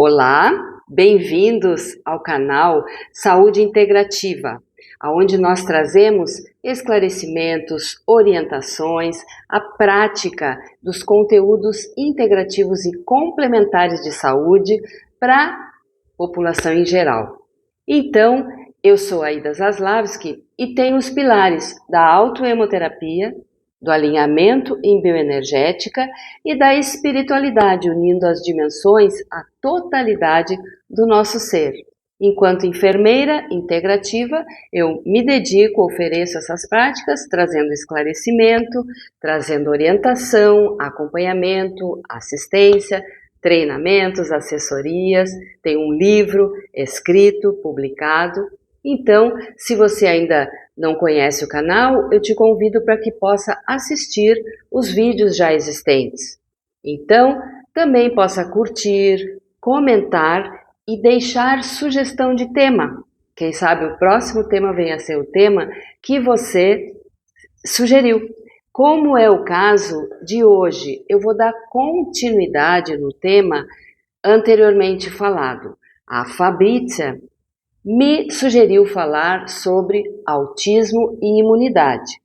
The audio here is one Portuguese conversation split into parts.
Olá, bem-vindos ao canal Saúde Integrativa, onde nós trazemos esclarecimentos, orientações, a prática dos conteúdos integrativos e complementares de saúde para a população em geral. Então, eu sou Aida Zaslavski e tenho os pilares da autoemoterapia, do alinhamento em bioenergética e da espiritualidade, unindo as dimensões à totalidade do nosso ser. Enquanto enfermeira integrativa, eu me dedico, ofereço essas práticas, trazendo esclarecimento, trazendo orientação, acompanhamento, assistência, treinamentos, assessorias. Tenho um livro escrito, publicado. Então, se você ainda não conhece o canal, eu te convido para que possa assistir os vídeos já existentes. Então, também possa curtir, comentar e deixar sugestão de tema. Quem sabe o próximo tema venha a ser o tema que você sugeriu. Como é o caso de hoje, eu vou dar continuidade no tema anteriormente falado. A Fabrícia me sugeriu falar sobre autismo e imunidade.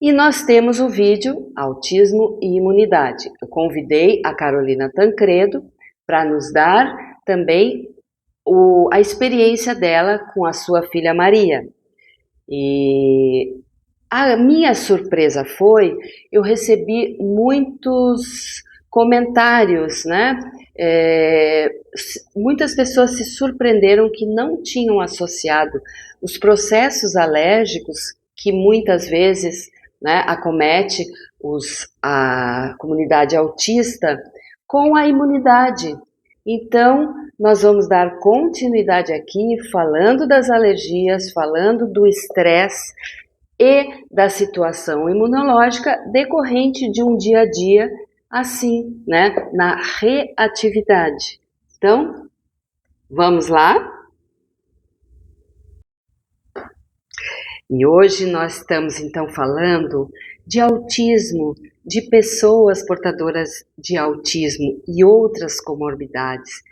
E nós temos o vídeo Autismo e Imunidade. Eu convidei a Carolina Tancredo para nos dar também a experiência dela com a sua filha Maria. E a minha surpresa foi, eu recebi muitos comentários, né? Muitas pessoas se surpreenderam que não tinham associado os processos alérgicos que muitas vezes, né, acomete a comunidade autista com a imunidade. Então, nós vamos dar continuidade aqui falando das alergias, falando do estresse e da situação imunológica decorrente de um dia a dia assim, né, na reatividade. Então, vamos lá? E hoje nós estamos então falando de autismo, de pessoas portadoras de autismo e outras comorbidades.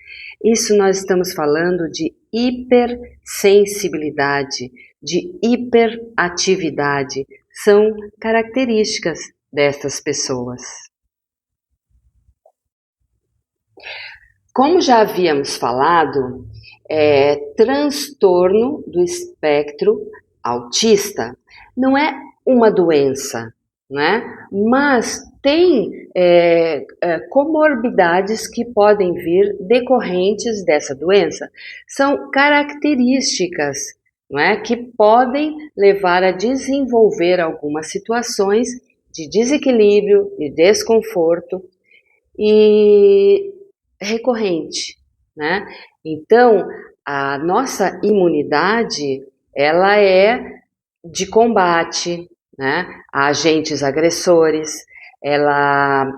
Isso nós estamos falando de hipersensibilidade, de hiperatividade. São características destas pessoas. Como já havíamos falado, transtorno do espectro autista não é uma doença, né? Mas tem comorbidades que podem vir decorrentes dessa doença. São características, não é, que podem levar a desenvolver algumas situações de desequilíbrio, de desconforto e recorrente, né? Então, a nossa imunidade, ela é de combate, né, a agentes agressores, ela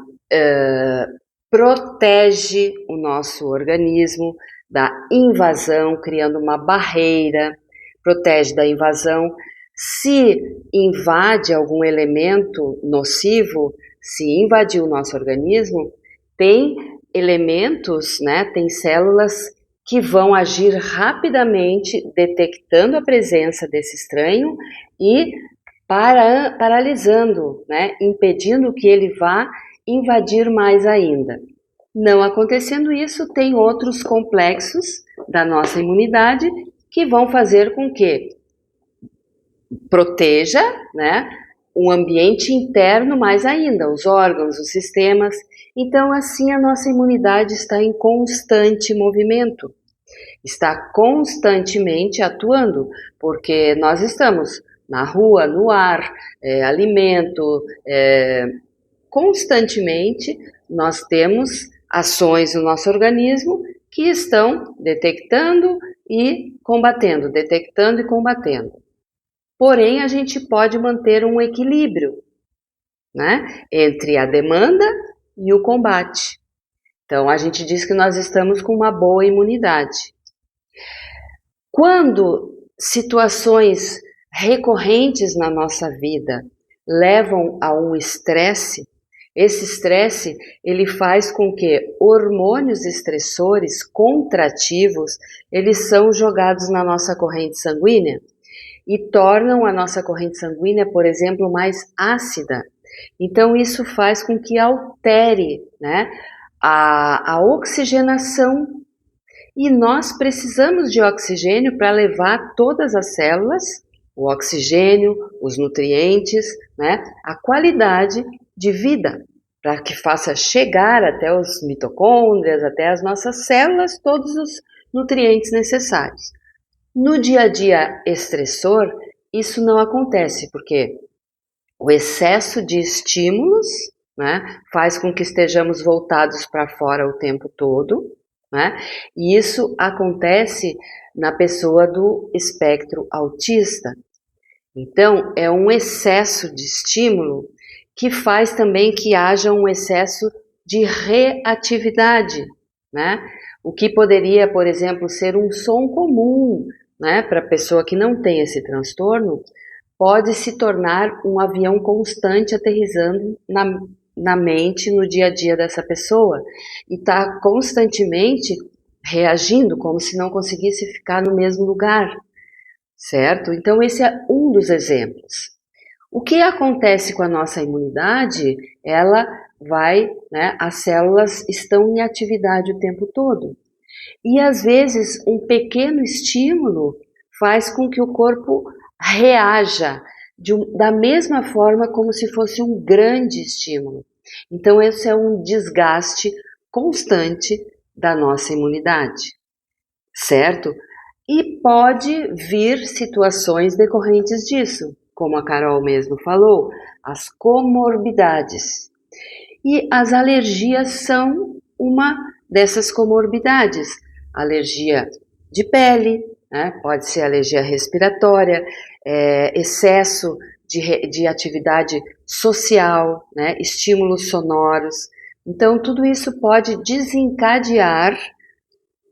protege o nosso organismo da invasão, criando uma barreira, protege da invasão. Se invade algum elemento nocivo, se invadir o nosso organismo, tem elementos, né, tem células que vão agir rapidamente detectando a presença desse estranho e paralisando, né, impedindo que ele vá invadir mais ainda. Não acontecendo isso, tem outros complexos da nossa imunidade que vão fazer com que proteja, né, o ambiente interno mais ainda, os órgãos, os sistemas. Então, assim, a nossa imunidade está em constante movimento, está constantemente atuando, porque nós estamos na rua, no ar, alimento, constantemente nós temos ações no nosso organismo que estão detectando e combatendo, detectando e combatendo. Porém, a gente pode manter um equilíbrio, né, entre a demanda e o combate. Então, a gente diz que nós estamos com uma boa imunidade. Quando situações recorrentes na nossa vida levam a um estresse, Esse estresse, ele faz com que hormônios estressores contrativos, eles são jogados na nossa corrente sanguínea e tornam a nossa corrente sanguínea, por exemplo, mais ácida. Então, isso faz com que altere, né, a oxigenação. E nós precisamos de oxigênio para levar todas as células, o oxigênio, os nutrientes, né, a qualidade de vida, para que faça chegar até os mitocôndrias, até as nossas células, todos os nutrientes necessários. No dia a dia estressor, isso não acontece, porque o excesso de estímulos, né, faz com que estejamos voltados para fora o tempo todo, né, e isso acontece na pessoa do espectro autista. Então, é um excesso de estímulo que faz também que haja um excesso de reatividade, né? O que poderia, por exemplo, ser um som comum, né, para a pessoa que não tem esse transtorno, pode se tornar um avião constante aterrissando na mente, no dia a dia dessa pessoa, e está constantemente reagindo, como se não conseguisse ficar no mesmo lugar, certo? Então, esse é um dos exemplos. O que acontece com a nossa imunidade? Ela vai, né, as células estão em atividade o tempo todo. E às vezes um pequeno estímulo faz com que o corpo reaja da mesma forma como se fosse um grande estímulo. Então esse é um desgaste constante da nossa imunidade, certo? E pode vir situações decorrentes disso, como a Carol mesmo falou, as comorbidades. E as alergias são uma dessas comorbidades. Alergia de pele, né? Pode ser alergia respiratória, excesso de atividade social, né? Estímulos sonoros. Então, tudo isso pode desencadear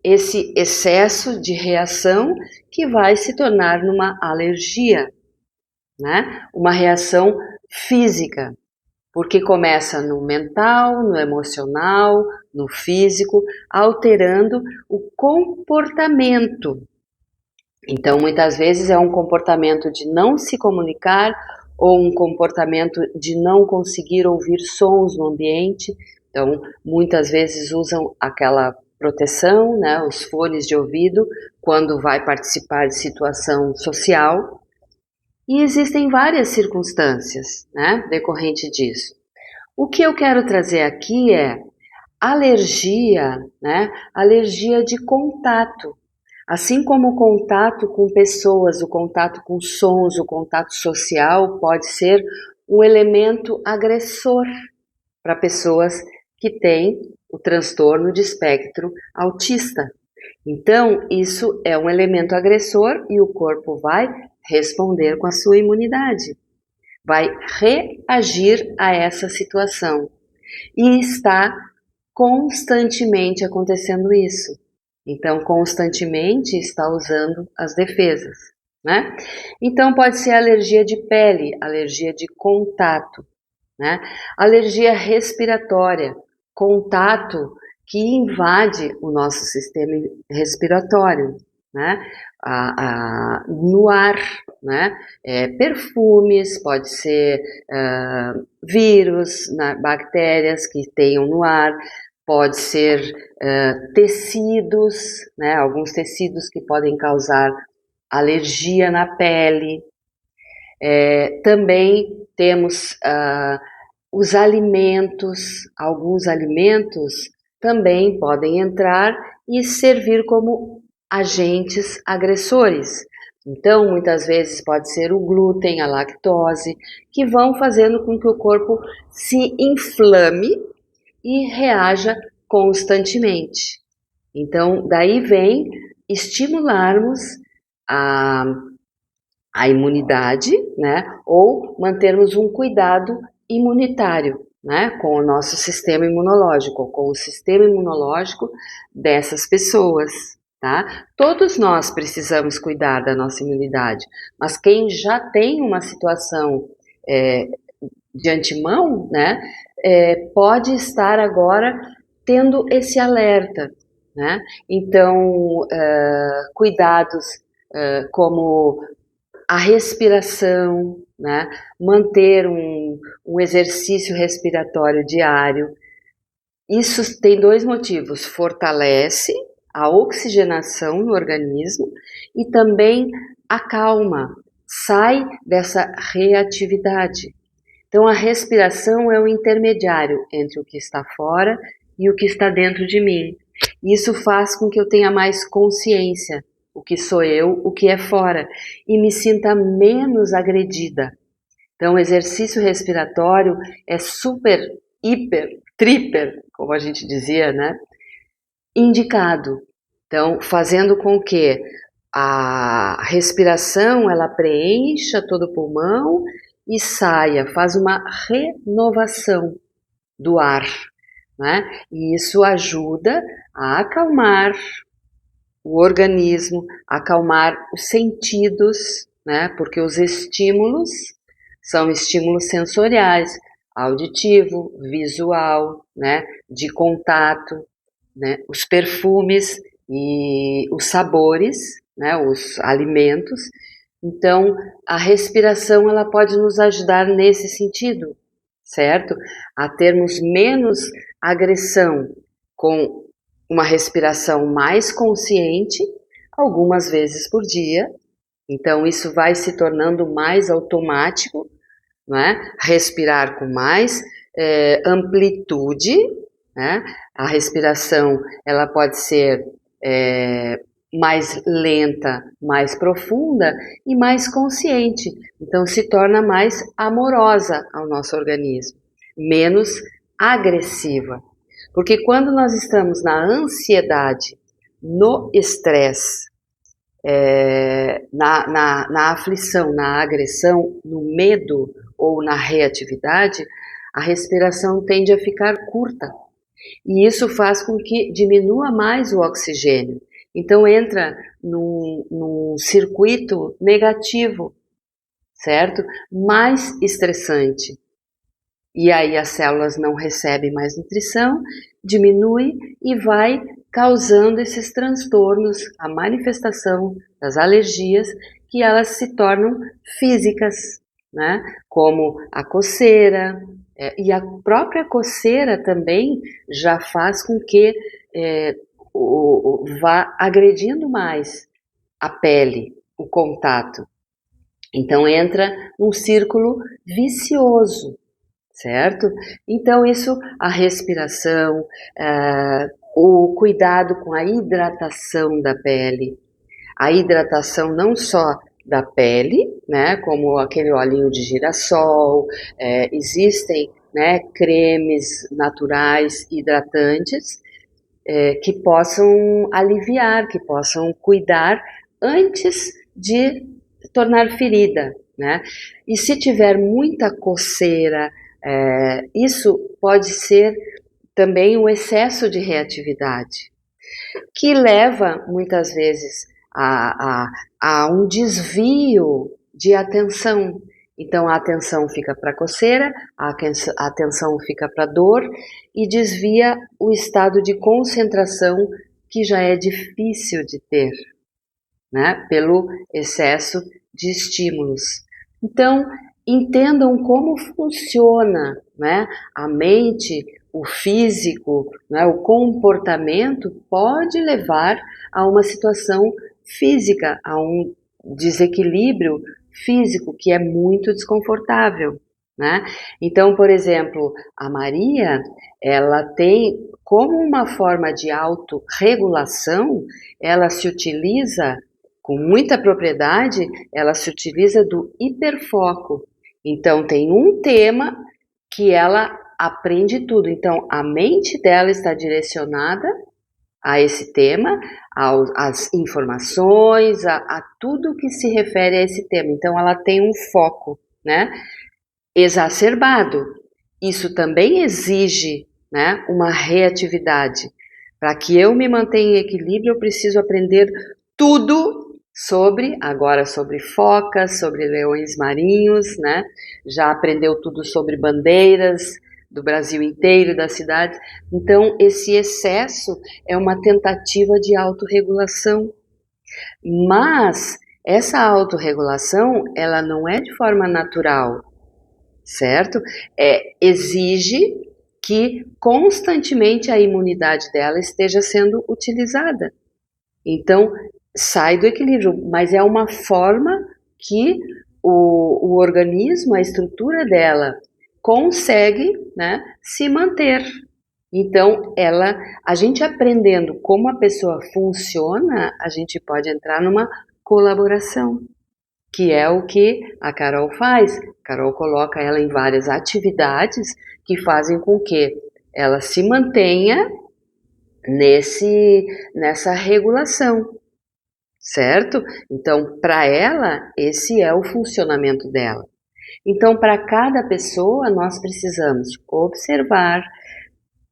esse excesso de reação que vai se tornar numa alergia, né? Uma reação física, porque começa no mental, no emocional, no físico, alterando o comportamento. Então, muitas vezes é um comportamento de não se comunicar ou um comportamento de não conseguir ouvir sons no ambiente. Então, muitas vezes usam aquela proteção, né, os fones de ouvido, quando vai participar de situação social. E existem várias circunstâncias, né, decorrente disso. O que eu quero trazer aqui é alergia, né, alergia de contato. Assim como o contato com pessoas, o contato com sons, o contato social pode ser um elemento agressor para pessoas que têm o transtorno de espectro autista. Então, isso é um elemento agressor e o corpo vai responder com a sua imunidade, vai reagir a essa situação. E está constantemente acontecendo isso. Então, constantemente está usando as defesas, né? Então, pode ser alergia de pele, alergia de contato, né? Alergia respiratória, contato que invade o nosso sistema respiratório, né? No ar, né? Perfumes, pode ser vírus, bactérias que tenham no ar, pode ser tecidos, né? Alguns tecidos que podem causar alergia na pele. Também temos os alimentos, alguns alimentos também podem entrar e servir como agentes agressores. Então, muitas vezes pode ser o glúten, a lactose, que vão fazendo com que o corpo se inflame e reaja constantemente. Então, daí vem estimularmos a imunidade, né, ou mantermos um cuidado imunitário, né, com o nosso sistema imunológico, com o sistema imunológico dessas pessoas, tá? Todos nós precisamos cuidar da nossa imunidade, mas quem já tem uma situação de antemão, né, pode estar agora tendo esse alerta, né? Então, cuidados como a respiração, né? Manter um exercício respiratório diário. Isso tem 2 motivos: fortalece a oxigenação no organismo e também acalma, sai dessa reatividade. Então, a respiração é o intermediário entre o que está fora e o que está dentro de mim. Isso faz com que eu tenha mais consciência, o que sou eu, o que é fora, e me sinta menos agredida. Então, o exercício respiratório é super, hiper, triper, como a gente dizia, né? Indicado. Então, fazendo com que a respiração ela preencha todo o pulmão e saia, faz uma renovação do ar, né? E isso ajuda a acalmar o organismo, acalmar os sentidos, né? Porque os estímulos são estímulos sensoriais, auditivo, visual, né? De contato, né? Os perfumes e os sabores, né? Os alimentos. Então, a respiração ela pode nos ajudar nesse sentido, certo? A termos menos agressão com uma respiração mais consciente, algumas vezes por dia. Então, isso vai se tornando mais automático, né? Respirar com mais amplitude, né? A respiração ela pode ser mais lenta, mais profunda e mais consciente. Então, se torna mais amorosa ao nosso organismo, menos agressiva. Porque quando nós estamos na ansiedade, no estresse, na aflição, na agressão, no medo ou na reatividade, a respiração tende a ficar curta. E isso faz com que diminua mais o oxigênio. Então entra num circuito negativo, certo? Mais estressante. E aí as células não recebem mais nutrição, diminui e vai causando esses transtornos, a manifestação das alergias, que elas se tornam físicas, né? Como a coceira, e a própria coceira também já faz com que vá agredindo mais a pele, o contato. Então entra num círculo vicioso, certo? Então isso, a respiração, o cuidado com a hidratação da pele, a hidratação não só da pele, né, como aquele olhinho de girassol, existem, né, cremes naturais hidratantes que possam aliviar, que possam cuidar antes de tornar ferida, né? E se tiver muita coceira, isso pode ser também um excesso de reatividade, que leva muitas vezes a um desvio de atenção. Então a atenção fica para a coceira, a atenção fica para a dor e desvia o estado de concentração que já é difícil de ter, né, pelo excesso de estímulos. Então, entendam como funciona, né, a mente, o físico, né, o comportamento pode levar a uma situação física, a um desequilíbrio físico que é muito desconfortável, né? Então, por exemplo, a Maria, ela tem como uma forma de autorregulação, ela se utiliza com muita propriedade, ela se utiliza do hiperfoco. Então, tem um tema que ela aprende tudo. Então, a mente dela está direcionada a esse tema, às informações, a tudo que se refere a esse tema. Então, ela tem um foco, né, exacerbado. Isso também exige, né, uma reatividade. Para que eu me mantenha em equilíbrio, eu preciso aprender tudo sobre focas, sobre leões marinhos, né? Já aprendeu tudo sobre bandeiras, do Brasil inteiro, das cidades. Então, esse excesso é uma tentativa de autorregulação. Mas essa autorregulação, ela não é de forma natural, certo? Exige que constantemente a imunidade dela esteja sendo utilizada. Então, sai do equilíbrio, mas é uma forma que o organismo, a estrutura dela, consegue, né, se manter. Então, a gente aprendendo como a pessoa funciona, a gente pode entrar numa colaboração, que é o que a Carol faz. A Carol coloca ela em várias atividades que fazem com que ela se mantenha nessa regulação, certo? Então, para ela, esse é o funcionamento dela. Então, para cada pessoa, nós precisamos observar,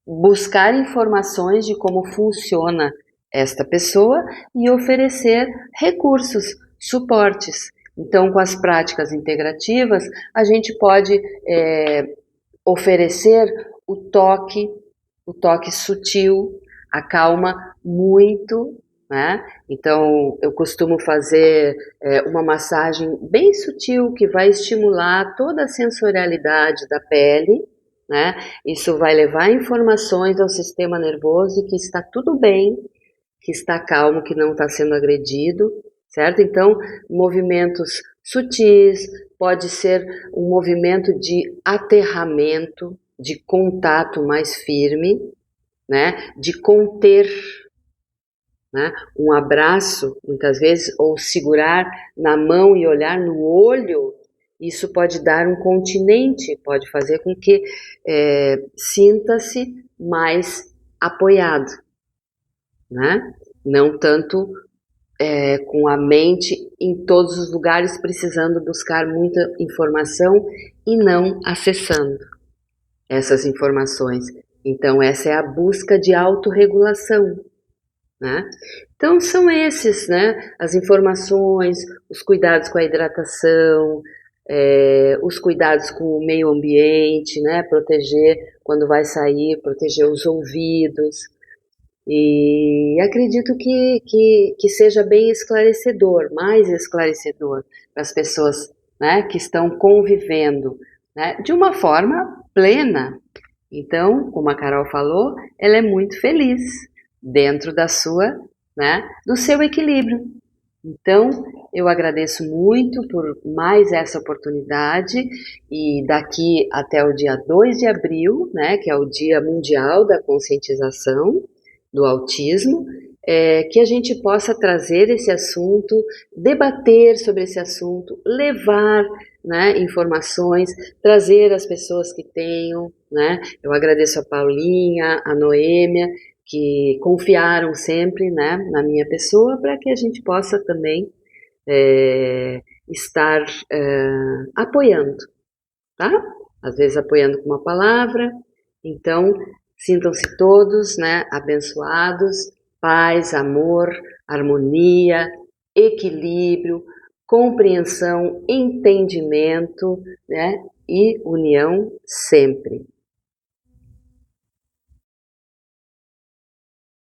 buscar informações de como funciona esta pessoa e oferecer recursos, suportes. Então, com as práticas integrativas, a gente pode oferecer o toque sutil, acalma muito, né? Então, eu costumo fazer uma massagem bem sutil que vai estimular toda a sensorialidade da pele, né? Isso vai levar informações ao sistema nervoso de que está tudo bem, que está calmo, que não está sendo agredido, certo? Então, movimentos sutis, pode ser um movimento de aterramento, de contato mais firme, né? De conter, né? Um abraço, muitas vezes, ou segurar na mão e olhar no olho, isso pode dar um continente, pode fazer com que sinta-se mais apoiado, né? Não tanto com a mente em todos os lugares, precisando buscar muita informação e não acessando essas informações. Então, essa é a busca de autorregulação, né? Então, são esses, né? As informações, os cuidados com a hidratação, os cuidados com o meio ambiente, né? Proteger quando vai sair, proteger os ouvidos. E acredito que seja bem esclarecedor, mais esclarecedor para as pessoas, né, que estão convivendo, né, de uma forma plena. Então, como a Carol falou, ela é muito feliz dentro do seu equilíbrio. Então, eu agradeço muito por mais essa oportunidade e daqui até o dia 2 de abril, né, que é o Dia Mundial da Conscientização do Autismo, que a gente possa trazer esse assunto, debater sobre esse assunto, levar, né, informações, trazer as pessoas que tenham, né? Eu agradeço a Paulinha, a Noêmia, que confiaram sempre, né, na minha pessoa, para que a gente possa também estar apoiando, tá? Às vezes apoiando com uma palavra. Então, sintam-se todos, né, abençoados, paz, amor, harmonia, equilíbrio, compreensão, entendimento, né, e união sempre.